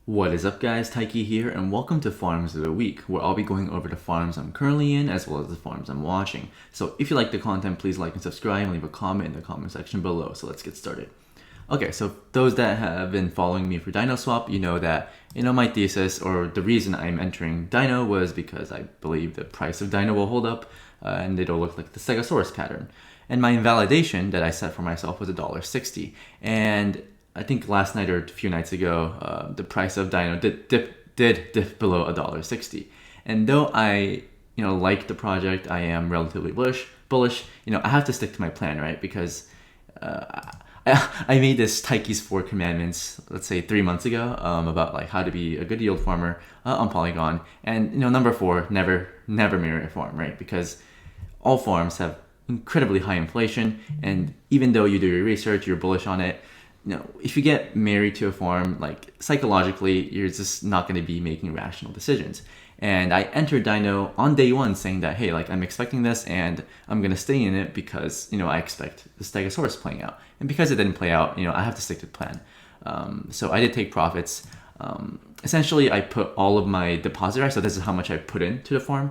What is up, guys? Taiki here, and welcome to Farms of the Week, where I'll be going over the farms I'm currently in as well as the farms I'm watching. So if you like the content, please like and subscribe and leave a comment in the comment section below. So let's get started. Okay, so those that have been following me for Dino Swap, you know that my thesis or the reason I'm entering Dino was because I believe the price of Dino will hold up and it'll look like the Stegosaurus pattern. And my invalidation that I set for myself was $1.60. And I think last night or a few nights ago, the price of Dino did dip below $1.60. And though I like the project, I am relatively bullish. I have to stick to my plan, right? Because I made this Taiki's 4 commandments, let's say 3 months ago, about like how to be a good yield farmer on Polygon. And number 4, never mirror a farm, right? Because all farms have incredibly high inflation, and even though you do your research, you're bullish on it, if you get married to a farm, like psychologically, you're just not going to be making rational decisions. And I entered Dino on day 1 saying that, hey, like I'm expecting this and I'm going to stay in it because, I expect the Stegosaurus playing out. And because it didn't play out, I have to stick to the plan. So I did take profits. Essentially, I put all of my deposit, so this is how much I put into the farm,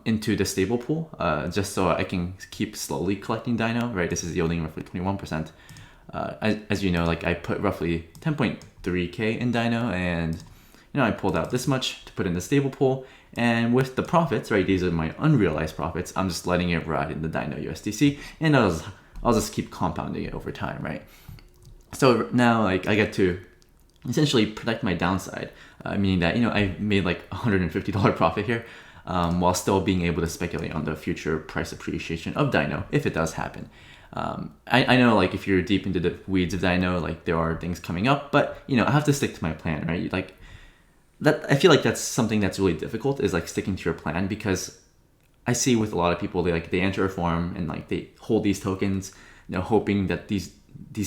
into the stable pool, just so I can keep slowly collecting Dino, right? This is yielding roughly 21%. As you know, like I put roughly 10.3k in Dino, and I pulled out this much to put in the stable pool, and with the profits, right, these are my unrealized profits, I'm just letting it ride in the Dino USDC, and I'll just keep compounding it over time, right? So now like I get to essentially protect my downside, meaning that I made like $150 profit here, while still being able to speculate on the future price appreciation of Dino if it does happen. I know, like, if you're deep into the weeds of Dino, like there are things coming up, but I have to stick to my plan, right? Like that, I feel like that's something that's really difficult, is like sticking to your plan, because I see with a lot of people, they enter a farm and like they hold these tokens, hoping that these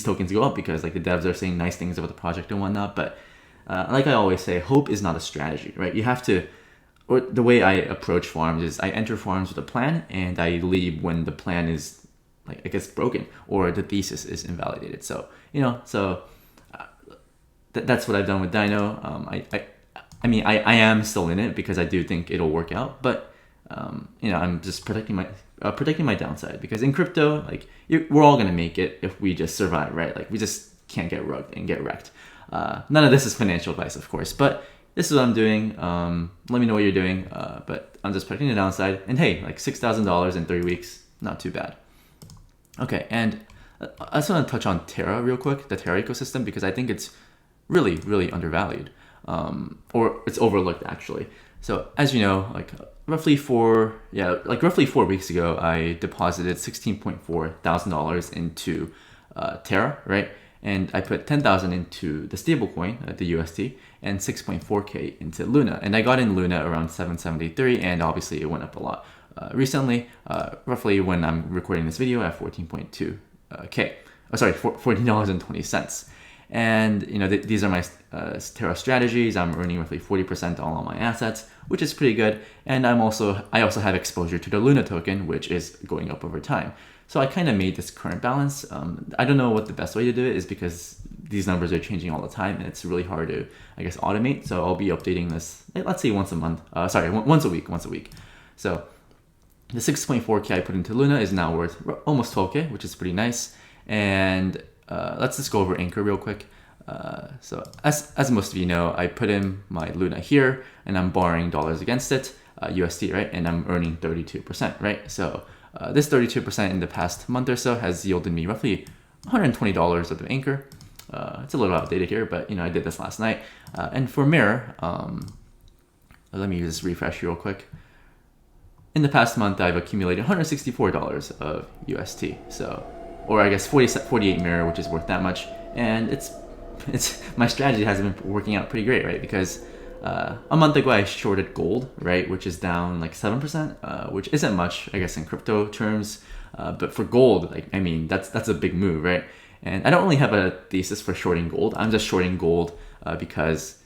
tokens go up because like the devs are saying nice things about the project and whatnot. But like I always say, hope is not a strategy, right? You have to, or the way I approach farms is I enter farms with a plan and I leave when the plan is, like, it gets broken or the thesis is invalidated. So that's what I've done with Dino. I mean I am still in it because I do think it'll work out, but I'm just protecting my downside, because in crypto, like we're all gonna make it if we just survive, right? Like we just can't get rugged and get wrecked. None of this is financial advice, of course, but this is what I'm doing. Let me know what you're doing, but I'm just protecting the downside. And hey, like $6,000 in 3 weeks, not too bad. Okay, and I just want to touch on Terra real quick, the Terra ecosystem, because I think it's really, really undervalued, or it's overlooked actually. So as you know, like roughly 4 weeks ago, I deposited $16.4 thousand into Terra, right? And I put 10,000 into the stablecoin, the UST, and 6.4k into Luna. And I got in Luna around 773, and obviously it went up a lot. Recently, roughly when I'm recording this video, at 14.2k. $14.20. And these are my Terra strategies. I'm earning roughly 40% on all my assets, which is pretty good. And I also have exposure to the Luna token, which is going up over time. So I kind of made this current balance. I don't know what the best way to do it is, because these numbers are changing all the time and it's really hard to, I guess, automate. So I'll be updating this, let's say once a week. So the 6.4k I put into Luna is now worth almost 12k, which is pretty nice. And let's just go over Anchor real quick. So as most of you know, I put in my Luna here and I'm borrowing dollars against it, USD, right? And I'm earning 32%, right? So this 32% in the past month or so has yielded me roughly $120 of Anchor. It's a little outdated here, but I did this last night. And for Mirror, let me just refresh real quick. In the past month, I've accumulated $164 of UST. So, or I guess 48 Mirror, which is worth that much. And it's my strategy has been working out pretty great, right? Because a month ago I shorted gold, right, which is down like 7%, which isn't much, I guess, in crypto terms. But for gold, like, I mean, that's a big move, right? And I don't really have a thesis for shorting gold. I'm just shorting gold because,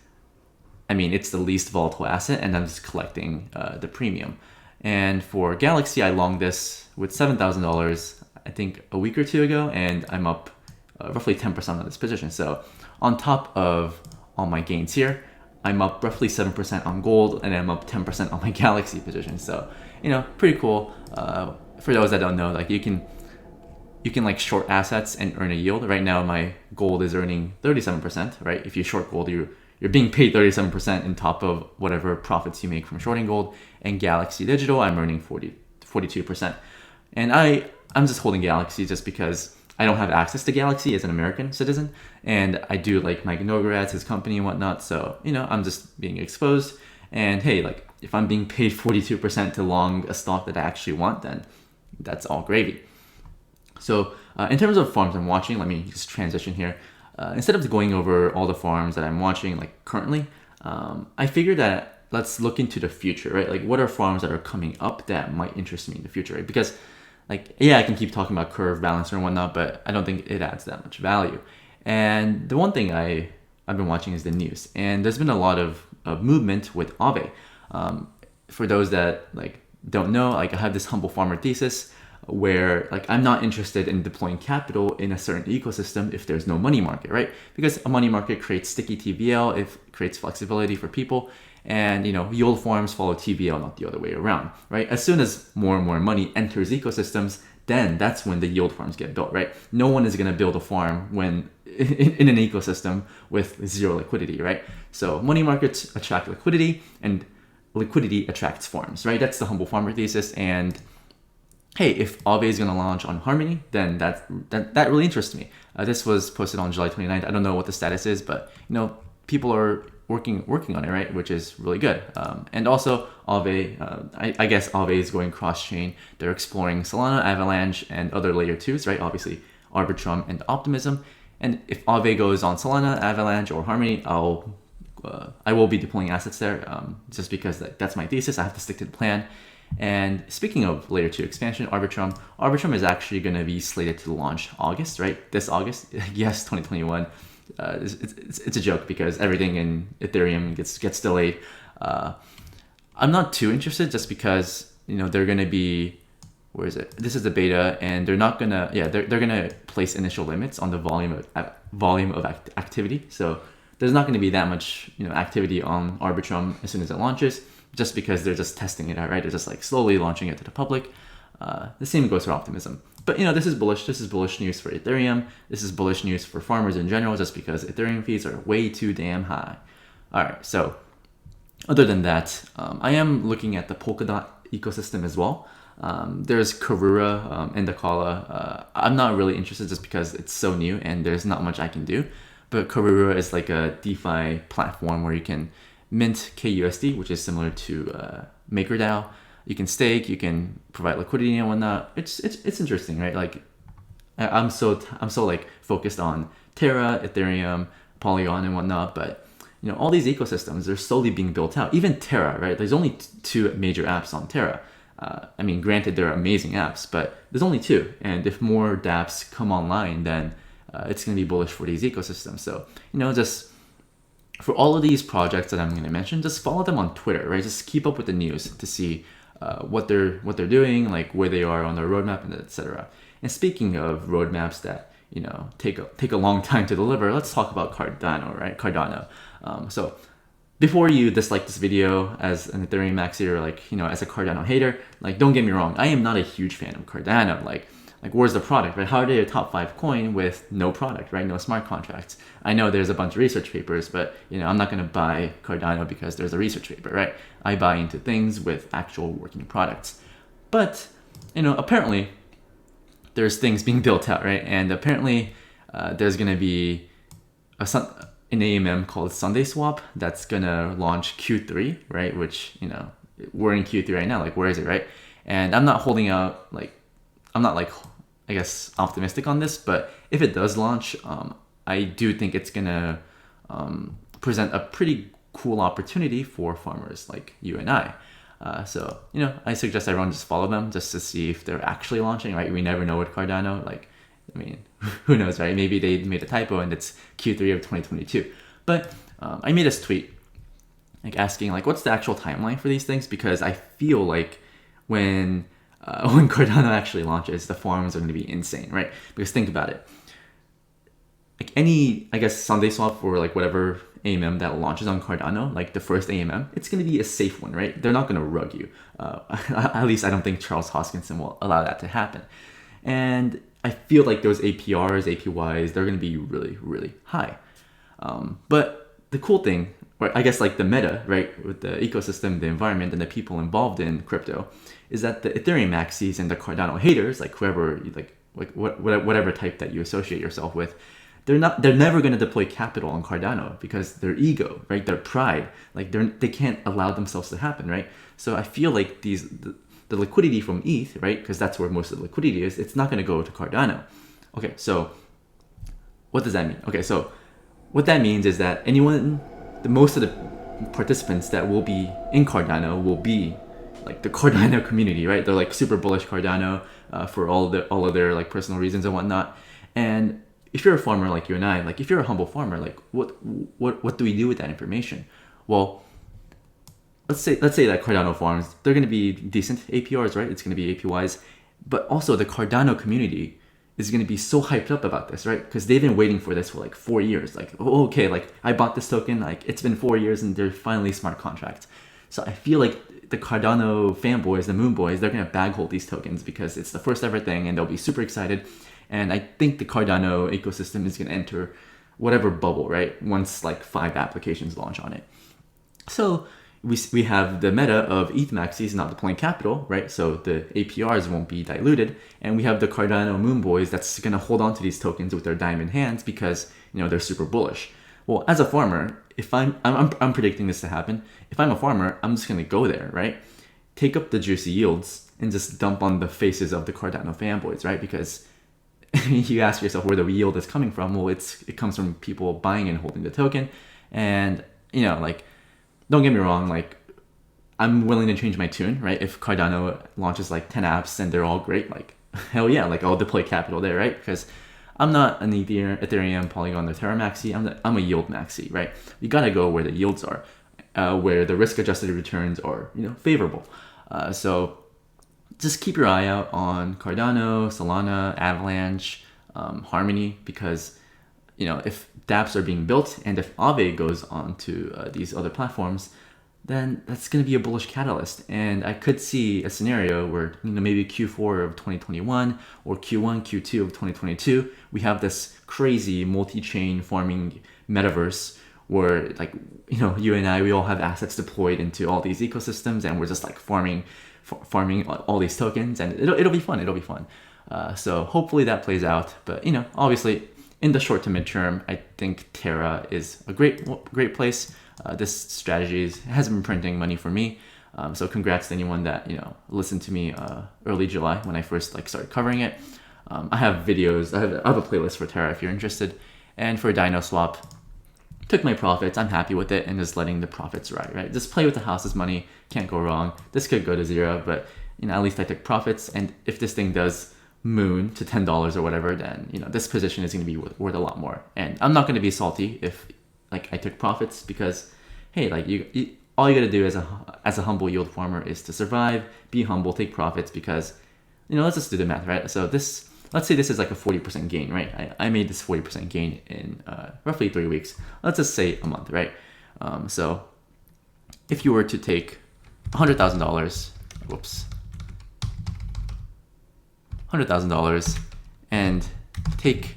I mean, it's the least volatile asset, and I'm just collecting the premium. And for Galaxy, I longed this with $7,000, I think a week or two ago, and I'm up roughly 10% on this position. So on top of all my gains here. I'm up roughly 7% on gold, and I'm up 10% on my Galaxy position. So, pretty cool. For those that don't know, like you can like short assets and earn a yield. Right now, my gold is earning 37%, right? If you short gold, you're being paid 37% on top of whatever profits you make from shorting gold. And Galaxy Digital, I'm earning 42%. And I'm just holding Galaxy just because I don't have access to Galaxy as an American citizen. And I do like Mike Nogarat's, his company and whatnot. So, I'm just being exposed. And hey, like if I'm being paid 42% to long a stock that I actually want, then that's all gravy. So in terms of farms I'm watching, let me just transition here. Instead of going over all the farms that I'm watching like currently, I figured that let's look into the future, right? Like what are farms that are coming up that might interest me in the future, right? Because like, yeah, I can keep talking about curve balancer and whatnot, but I don't think it adds that much value. And the one thing I've been watching is the news. And there's been a lot of movement with AAVE. For those that like don't know, like I have this humble farmer thesis where like I'm not interested in deploying capital in a certain ecosystem if there's no money market, right? Because a money market creates sticky TVL, it creates flexibility for people, and yield farms follow TVL, not the other way around, right? As soon as more and more money enters ecosystems, then that's when the yield farms get built, right? No one is going to build a farm when in an ecosystem with zero liquidity, right? So money markets attract liquidity, and liquidity attracts farms, right? That's the humble farmer thesis. And hey, if AAVE is going to launch on Harmony, then that really interests me. This was posted on July 29th. I don't know what the status is, but people are working on it, right? Which is really good. And also AAVE, I guess AAVE is going cross-chain. They're exploring Solana, Avalanche, and other layer 2s, right? Obviously Arbitrum and Optimism. And if AAVE goes on Solana, Avalanche, or Harmony, I will be deploying assets there just because that's my thesis. I have to stick to the plan. And speaking of layer 2 expansion, Arbitrum is actually going to be slated to launch August, right? This August, yes, 2021. It's a joke because everything in Ethereum gets delayed. I'm not too interested just because they're going to be, where is it? This is the beta, and they're not gonna, they're gonna place initial limits on the volume of activity. So there's not going to be that much activity on Arbitrum as soon as it launches, just because they're just testing it out, right? They're just like slowly launching it to the public. The same goes for Optimism. But this is bullish. This is bullish news for Ethereum. This is bullish news for farmers in general, just because Ethereum fees are way too damn high. All right, so other than that, I am looking at the Polkadot ecosystem as well. There's Karura and Dakala. I'm not really interested just because it's so new and there's not much I can do. But Karura is like a DeFi platform where you can mint KUSD, which is similar to MakerDAO. You can stake, you can provide liquidity and whatnot. It's interesting, right? Like I'm so like focused on Terra, Ethereum, Polygon and whatnot, but all these ecosystems, they're slowly being built out. Even Terra, right? There's only two major apps on Terra. I mean, granted, they're amazing apps, but there's only two. And if more dApps come online, then it's going to be bullish for these ecosystems. So, just for all of these projects that I'm going to mention, just follow them on Twitter, right? Just keep up with the news to see what they're doing, like where they are on their roadmap, and etc. And speaking of roadmaps that take a long time to deliver, let's talk about Cardano, right? Cardano. So before you dislike this video as an Ethereum maxi or as a Cardano hater, don't get me wrong, I am not a huge fan of Cardano. Like where's the product, right? How are they a top 5 coin with no product, right? No smart contracts. I know there's a bunch of research papers, but I'm not going to buy Cardano because there's a research paper, right? I buy into things with actual working products. But apparently there's things being built out, right? And apparently there's going to be an AMM called Sunday Swap that's going to launch Q3, right? Which, we're in Q3 right now. Where is it, right? And I'm not holding out, I'm not I guess optimistic on this, but if it does launch, I do think it's gonna present a pretty cool opportunity for farmers like you and I. So I suggest everyone just follow them just to see if they're actually launching, right? We never know with Cardano. Who knows, right? Maybe they made a typo and it's Q3 of 2022. But I made this tweet asking what's the actual timeline for these things, because I feel like when Cardano actually launches, the farms are going to be insane, right? Because think about it. Any, I guess, Sunday swap or whatever AMM that launches on Cardano, like the first AMM, it's going to be a safe one, right? They're not going to rug you. At least I don't think Charles Hoskinson will allow that to happen. And I feel like those APRs, APYs, they're going to be really, really high. But the cool thing, or I guess like the meta, right, with the ecosystem, the environment, and the people involved in crypto, is that the Ethereum maxis and the Cardano haters, like whoever, like whatever type that you associate yourself with, they're never going to deploy capital on Cardano because their ego, right, their pride, like they can't allow themselves to happen, right? So I feel like the liquidity from ETH, right, because that's where most of the liquidity is, it's not going to go to Cardano. Okay, so what does that mean? Okay, so what that means is that most of the participants that will be in Cardano will be like the Cardano community, right? They're like super bullish Cardano for all of their like personal reasons and whatnot. And if you're a farmer like you and I, like if you're a humble farmer, like what do we do with that information? Well, let's say that Cardano farms, they're going to be decent APRs, right? It's going to be APYs, but also the Cardano community is going to be so hyped up about this, right? Because they've been waiting for this for like 4 years. Like, oh, okay, like I bought this token, like it's been 4 years and they're finally smart contracts. So I feel like the Cardano fanboys, the moonboys, they're going to bag hold these tokens because it's the first ever thing and they'll be super excited. And I think the Cardano ecosystem is going to enter whatever bubble, right? Once like 5 applications launch on it. So we have the meta of ETH maxis not deploying capital, right? So the APRs won't be diluted. And we have the Cardano moonboys that's going to hold on to these tokens with their diamond hands because, they're super bullish. Well, as a farmer, if I'm predicting this to happen, if I'm a farmer, I'm just going to go there, right? Take up the juicy yields and just dump on the faces of the Cardano fanboys, right? Because you ask yourself where the yield is coming from. Well, it comes from people buying and holding the token. And, like, don't get me wrong, like, I'm willing to change my tune, right? If Cardano launches like 10 apps and they're all great, like, hell yeah, like I'll deploy capital there, right? Because I'm not an Ethereum, Polygon, or Terra maxi. I'm a yield maxi, right? You gotta go where the yields are, where the risk-adjusted returns are, favorable. So just keep your eye out on Cardano, Solana, Avalanche, Harmony, because if dApps are being built and if AAVE goes on to these other platforms, then that's going to be a bullish catalyst. And I could see a scenario where maybe Q4 of 2021 or Q1, Q2 of 2022, we have this crazy multi-chain farming metaverse where like you and I, we all have assets deployed into all these ecosystems and we're just like farming all these tokens, and it'll be fun. So hopefully that plays out. But obviously in the short to midterm, I think Terra is a great place. This strategy hasn't been printing money for me. So congrats to anyone that listened to me early July when I first started covering it. I have videos. I have a playlist for Terra if you're interested. And for Dino swap, took my profits. I'm happy with it and just letting the profits ride. Right, just play with the house's money. Can't go wrong. This could go to zero, but at least I took profits. And if this thing does moon to $10 or whatever, then this position is going to be worth a lot more. And I'm not going to be salty if I took profits, because hey, all you got to do as a humble yield farmer is to survive, be humble, take profits, because let's just do the math, right? So let's say this is like a 40% gain, right? I made this 40% gain in roughly 3 weeks. Let's just say a month, right? So if you were to take $100,000, $100,000 and take,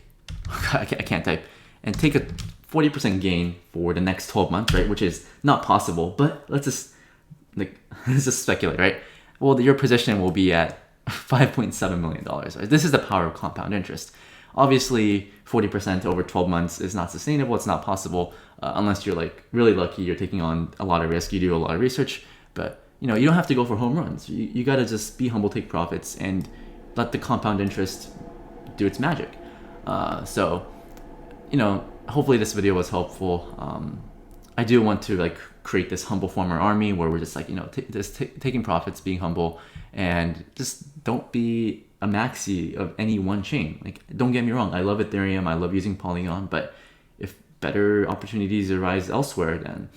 I can't type, and take a 40% gain for the next 12 months, right? Which is not possible, but let's just speculate, right? Well, your position will be at $5.7 million, right? This is the power of compound interest. Obviously, 40% over 12 months is not sustainable. It's not possible unless you're really lucky. You're taking on a lot of risk. You do a lot of research, but you don't have to go for home runs. You got to just be humble, take profits, and let the compound interest do its magic. So, hopefully this video was helpful. I do want to create this humble farmer army where we're just taking profits, being humble, and just don't be a maxi of any one chain. Don't get me wrong, I love Ethereum, I love using Polygon, but if better opportunities arise elsewhere, then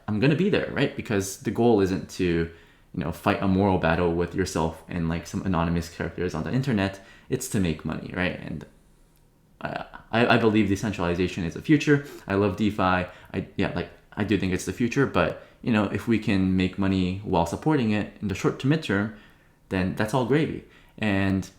I'm gonna be there, right? Because the goal isn't to fight a moral battle with yourself and some anonymous characters on the internet. It's to make money, right? And I believe decentralization is the future. I love DeFi. I do think it's the future, but if we can make money while supporting it in the short to midterm, then that's all gravy. And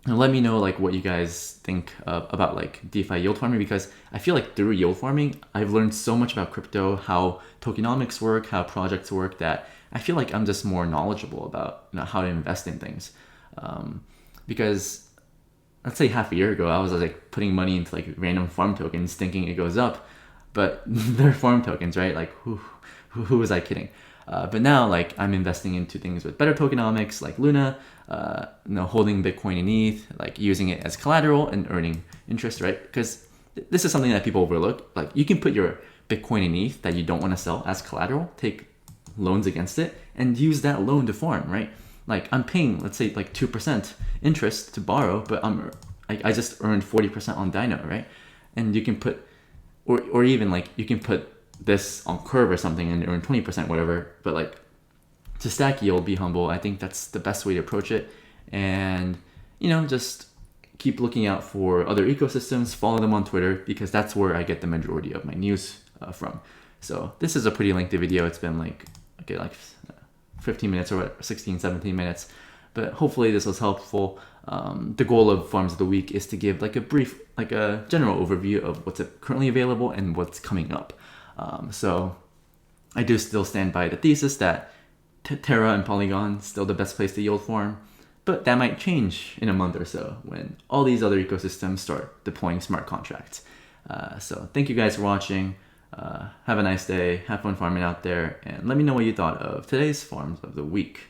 let me know like what you guys think about like DeFi yield farming, because I feel like through yield farming, I've learned so much about crypto, how tokenomics work, how projects work, that I feel like I'm just more knowledgeable about how to invest in things. Because let's say half a year ago, I was like putting money into like random farm tokens thinking it goes up, but they're farm tokens, right? Like who was I kidding? But now like I'm investing into things with better tokenomics like Luna, holding Bitcoin and ETH, like using it as collateral and earning interest, right? Because this is something that people overlook. Like you can put your Bitcoin and ETH that you don't want to sell as collateral, take loans against it, and use that loan to farm, right? Like I'm paying, let's say like 2% interest to borrow, but I just earned 40% on Dino, right? And you can put, or even like you can put this on Curve or something and earn 20%, whatever. But like to stack yield, be humble. I think that's the best way to approach it. And just keep looking out for other ecosystems. Follow them on Twitter, because that's where I get the majority of my news from. So this is a pretty lengthy video. It's been like 15 minutes or 16, 17 minutes. But hopefully this was helpful. The goal of Farms of the Week is to give like a brief, like a general overview of what's currently available and what's coming up. So I do still stand by the thesis that Terra and Polygon still the best place to yield farm, but that might change in a month or so when all these other ecosystems start deploying smart contracts. So thank you guys for watching. Have a nice day. Have fun farming out there, and let me know what you thought of today's Farms of the Week.